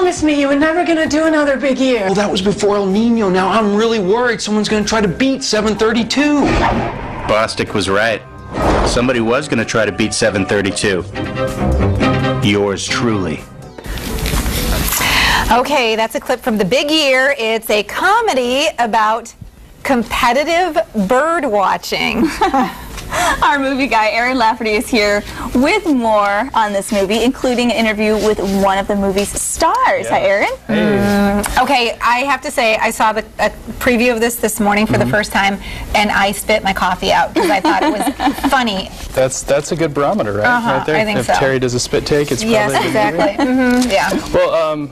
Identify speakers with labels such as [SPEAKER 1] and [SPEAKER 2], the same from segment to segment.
[SPEAKER 1] promised me you were never going to do another big year.
[SPEAKER 2] Well, that was before El Nino. Now I'm really worried someone's going to try to beat 732.
[SPEAKER 3] Bostic was right. Somebody was going to try to beat 732. Yours truly.
[SPEAKER 4] Okay, that's a clip from The Big Year. It's a comedy about competitive bird watching.
[SPEAKER 5] Our movie guy, Aaron Lafferty, is here with more on this movie, including an interview with one of the movie's stars. Hi, Aaron.
[SPEAKER 4] Hey. Okay, I have to say, I saw a preview of this morning for the first time, and I spit my coffee out because I thought it was funny.
[SPEAKER 6] That's a good barometer, right? Right there.
[SPEAKER 4] I think
[SPEAKER 6] if
[SPEAKER 4] so.
[SPEAKER 6] Terry does a spit take, it's probably
[SPEAKER 4] yes, exactly. Yeah.
[SPEAKER 6] Well,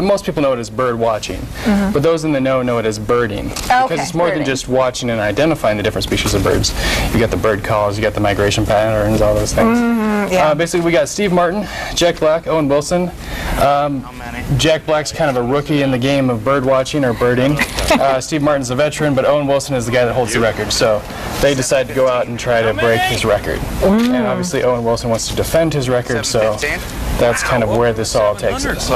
[SPEAKER 6] most people know it as bird watching, but those in the know it as birding, because it's more than just watching and identifying the different species of birds. You got the bird calls, you got the migration patterns, all those things. Basically, we got Steve Martin, Jack Black, Owen Wilson. Jack Black's kind of a rookie in the game of bird watching or birding. Steve Martin's a veteran, but Owen Wilson is the guy that holds the record. So they decide to go out and try to break his record. And obviously, Owen Wilson wants to defend his record, so that's kind of where this all takes us.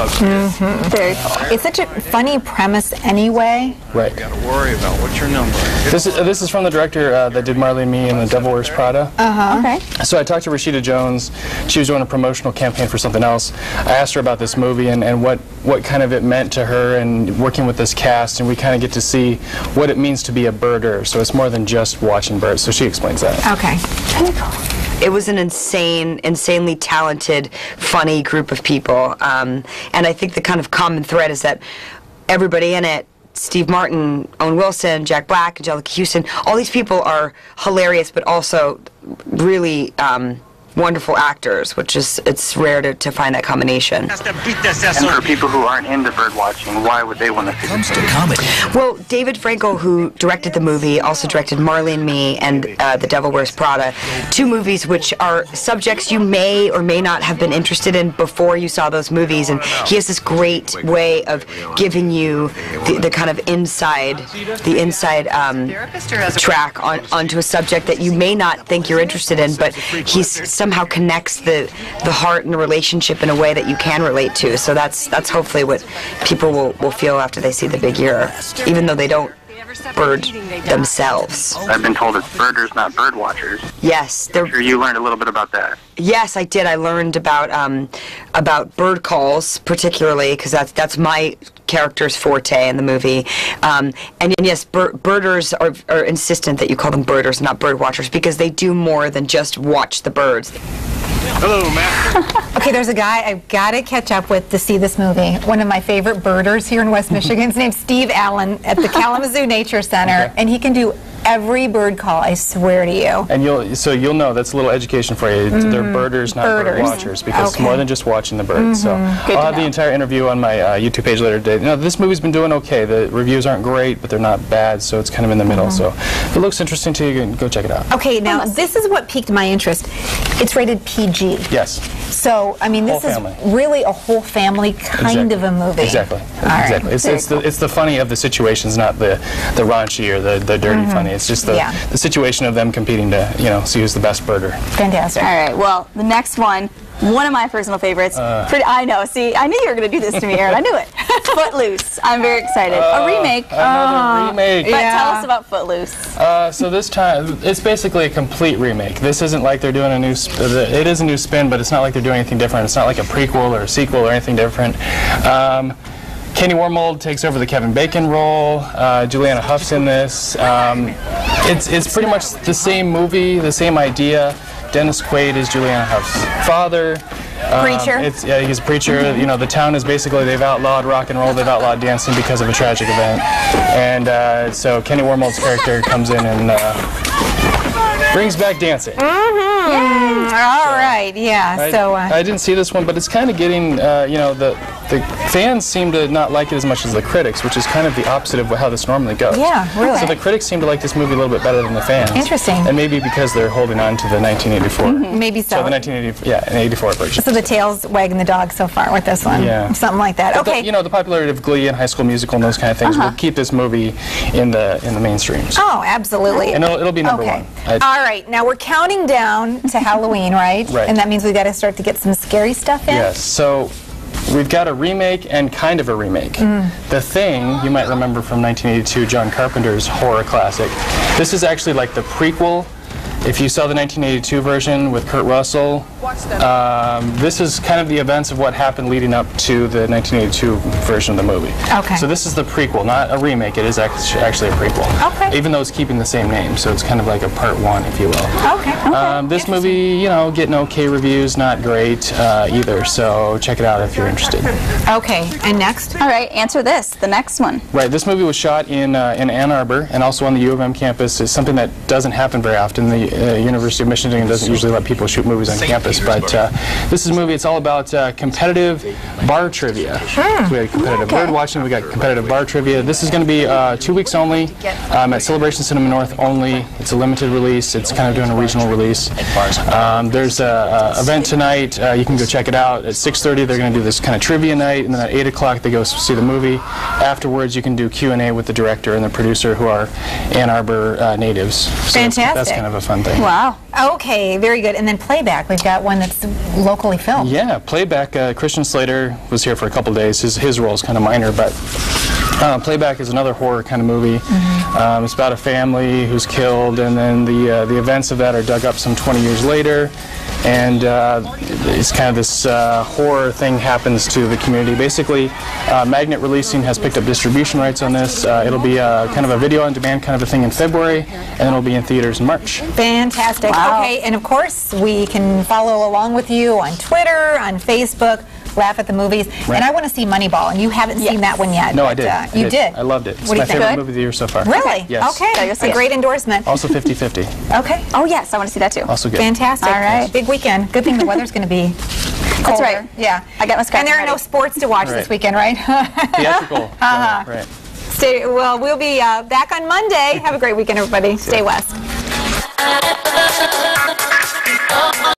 [SPEAKER 4] Very cool. It's such a funny premise anyway.
[SPEAKER 6] Right.
[SPEAKER 7] You gotta worry about what's your number.
[SPEAKER 6] This is from the director that did Marley and Me and The Devil Wears Prada.
[SPEAKER 4] Okay.
[SPEAKER 6] So I talked to Rashida Jones. She was doing a promotional campaign for something else. I asked her about this movie and what kind of it meant to her and working with this cast, and we kind of get to see what it means to be a birder. So it's more than just watching birds. So she explains that.
[SPEAKER 4] Okay.
[SPEAKER 8] It was an insanely talented, funny group of people. And I think the kind of common thread is that everybody in it, Steve Martin, Owen Wilson, Jack Black, Angelica Houston, all these people are hilarious, but also really wonderful actors, which is, it's rare to find that combination.
[SPEAKER 9] And for people who aren't into bird watching, why would they want to see this movie?
[SPEAKER 8] Well, David Frankel, who directed the movie, also directed Marley and Me and The Devil Wears Prada, two movies which are subjects you may or may not have been interested in before you saw those movies, and he has this great way of giving you the kind of inside track onto a subject that you may not think you're interested in, but he's somehow connects the heart and the relationship in a way that you can relate to. So that's hopefully what people will feel after they see The Big Year, even though they don't bird themselves.
[SPEAKER 9] I've been told it's birders, not bird watchers.
[SPEAKER 8] Yes.
[SPEAKER 9] I'm sure you learned a little bit about that.
[SPEAKER 8] Yes, I did. I learned about bird calls, particularly, because that's my character's forte in the movie. And yes, birders are insistent that you call them birders, not bird watchers, because they do more than just watch the birds.
[SPEAKER 7] Hello, Matt.
[SPEAKER 4] Okay, there's a guy I've got to catch up with to see this movie. One of my favorite birders here in West Michigan. His name's Steve Allen at the Kalamazoo Nature Center, and he can do every bird call, I swear to you.
[SPEAKER 6] And you'll know, that's a little education for you. They're birders, not bird watchers, because it's more than just watching the birds. So I'll have the entire interview on my YouTube page later today. Now, this movie's been doing okay. The reviews aren't great, but they're not bad, so it's kind of in the middle. So if it looks interesting to you, go check it out.
[SPEAKER 4] Okay, now this is what piqued my interest. It's rated PG.
[SPEAKER 6] Yes.
[SPEAKER 4] So, I mean, this is really a whole family kind of a movie.
[SPEAKER 6] Exactly.
[SPEAKER 4] Right.
[SPEAKER 6] It's the funny of the situations, not the raunchy or the dirty funny. It's just the situation of them competing to, see who's the best birder.
[SPEAKER 4] Fantastic.
[SPEAKER 5] All right, well, the next one of my personal favorites. I know, see, I knew you were going to do this to me, Aaron. I knew it. Footloose. I'm very excited. A remake.
[SPEAKER 6] Another remake.
[SPEAKER 5] But tell us about Footloose.
[SPEAKER 6] So this time, it's basically a complete remake. This isn't like they're doing a new it is a new spin, but it's not like they're doing anything different. It's not like a prequel or a sequel or anything different. Kenny Wormold takes over the Kevin Bacon role. Juliana Huff's in this. It's pretty much the same movie, the same idea. Dennis Quaid is Juliana Huff's father.
[SPEAKER 4] Preacher.
[SPEAKER 6] He's a preacher. The town is basically, they've outlawed rock and roll, they've outlawed dancing because of a tragic event. And so Kenny Wormold's character comes in and brings back dancing.
[SPEAKER 4] All right, yeah.
[SPEAKER 6] I didn't see this one, but it's kind of getting, the fans seem to not like it as much as the critics, which is kind of the opposite of how this normally goes.
[SPEAKER 4] Yeah, really.
[SPEAKER 6] So the critics seem to like this movie a little bit better than the fans.
[SPEAKER 4] Interesting.
[SPEAKER 6] And maybe because they're holding on to the 1984.
[SPEAKER 4] Maybe so.
[SPEAKER 6] So the 1984 version.
[SPEAKER 4] So the tail's wagging the dog so far with this one.
[SPEAKER 6] Yeah.
[SPEAKER 4] Something like that.
[SPEAKER 6] But
[SPEAKER 4] okay.
[SPEAKER 6] the popularity of Glee and High School Musical and those kind of things will keep this movie in the mainstreams.
[SPEAKER 4] Oh, absolutely.
[SPEAKER 6] And it'll be number one.
[SPEAKER 4] All right, now we're counting down to Halloween, right?
[SPEAKER 6] Right.
[SPEAKER 4] And that means we got to start to get some scary stuff in?
[SPEAKER 6] Yes. So We've got a remake and kind of a remake. The Thing, you might remember from 1982, John Carpenter's horror classic. This is actually like the prequel. If you saw the 1982 version with Kurt Russell, this is kind of the events of what happened leading up to the 1982 version of the movie.
[SPEAKER 4] Okay.
[SPEAKER 6] So this is the prequel, not a remake. It is actually a prequel.
[SPEAKER 4] Okay.
[SPEAKER 6] Even though it's keeping the same name, so it's kind of like a part one, if you will.
[SPEAKER 4] Okay.
[SPEAKER 6] This movie, you know, getting okay reviews, not great either. So check it out if you're interested.
[SPEAKER 4] Okay. And next?
[SPEAKER 5] All right, answer this. The next one.
[SPEAKER 6] Right. This movie was shot in Ann Arbor and also on the U of M campus. It's something that doesn't happen very often. The University of Michigan doesn't usually let people shoot movies on campus, but this is a movie. It's all about competitive bar trivia. So we had competitive bird watching. We got competitive bar trivia. This is going to be 2 weeks only at Celebration Cinema North only. It's a limited release. It's kind of doing a regional release. There's an event tonight. You can go check it out. At 6:30, they're going to do this kind of trivia night, and then at 8 o'clock, they go see the movie. Afterwards, you can do Q&A with the director and the producer, who are Ann Arbor natives. So
[SPEAKER 4] Fantastic.
[SPEAKER 6] That's kind of a fun thing.
[SPEAKER 5] Wow.
[SPEAKER 4] Okay, very good. And then playback. We've got one that's locally filmed.
[SPEAKER 6] Yeah, playback. Christian Slater was here for a couple days. His role is kind of minor, but playback is another horror kind of movie. It's about a family who's killed, and then the events of that are dug up some 20 years later. And it's kind of this horror thing happens to the community. Basically, Magnet Releasing has picked up distribution rights on this. It'll be kind of a video-on-demand kind of a thing in February, and then it'll be in theaters in March.
[SPEAKER 4] Fantastic.
[SPEAKER 5] Wow.
[SPEAKER 4] Okay, and of course, we can follow along with you on Twitter, on Facebook, Laugh at the Movies.
[SPEAKER 6] Right.
[SPEAKER 4] And I want to see Moneyball, and you haven't seen that one yet.
[SPEAKER 6] No,
[SPEAKER 4] but,
[SPEAKER 6] I did.
[SPEAKER 4] You did?
[SPEAKER 6] I loved it. It's
[SPEAKER 4] What do
[SPEAKER 6] my
[SPEAKER 4] you think?
[SPEAKER 6] favorite
[SPEAKER 4] Good?
[SPEAKER 6] movie of the year so far.
[SPEAKER 4] Really?
[SPEAKER 6] Yes.
[SPEAKER 4] Okay,
[SPEAKER 5] Gotta go see
[SPEAKER 4] a
[SPEAKER 5] it.
[SPEAKER 4] great endorsement.
[SPEAKER 6] Also 50-50.
[SPEAKER 4] Okay.
[SPEAKER 5] Oh, yes, I want to see that too.
[SPEAKER 6] Also good.
[SPEAKER 4] Fantastic.
[SPEAKER 5] All right.
[SPEAKER 4] Big weekend. Good thing the weather's going to be colder.
[SPEAKER 5] That's right.
[SPEAKER 4] Yeah.
[SPEAKER 5] I got my scratching
[SPEAKER 4] And there are no
[SPEAKER 5] ready.
[SPEAKER 4] sports to watch
[SPEAKER 6] Right.
[SPEAKER 4] this weekend, right?
[SPEAKER 6] Theatrical. Right.
[SPEAKER 4] Well, we'll be back on Monday. Have a great weekend, everybody. Stay west.